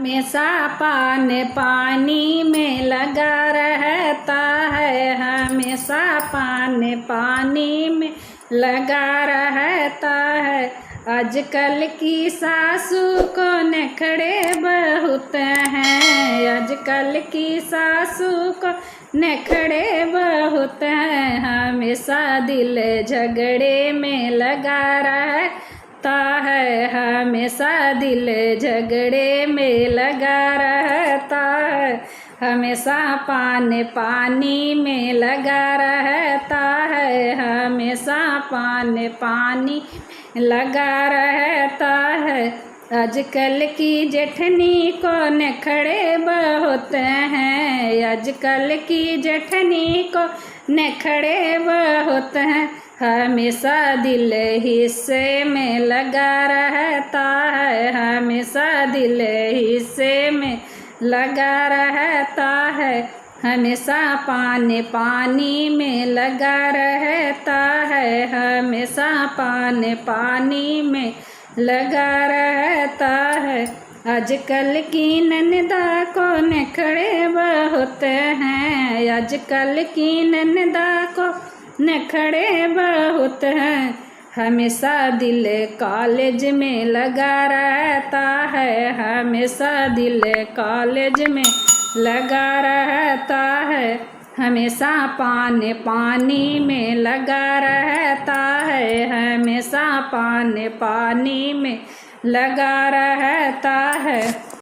हमेशा पानी में लगा रहता है, हमेशा पानी में लगा रहता है। आजकल की सासू को नखरे बहुत हैं, आजकल की सासू को नखरे बहुत हैं। हमेशा दिल झगड़े में लगा रहता है, हमेशा दिल झगड़े में लगा रहता है। हमेशा पानी में लगा रहता है, हमेशा पानी लगा रहता है। आजकल की जेठनी को नखरे बहुत हैं, आजकल की जेठनी को नखरे बहुत हैं। हमेशा दिल हिस्से में लगा रहता है, हमेशा दिल हिस्से में लगा रहता है। हमेशा पानी में लगा रहता है, हमेशा पानी में लगा रहता है। आजकल की ननदा को नखरे बहुत हैं, आजकल की ननदा को नखरे बहुत हैं। हमेशा दिल कॉलेज में लगा रहता है, हमेशा दिल कॉलेज में लगा रहता है। हमेशा पानी में लगा रहता है, हमेशा पानी में लगा रहता है।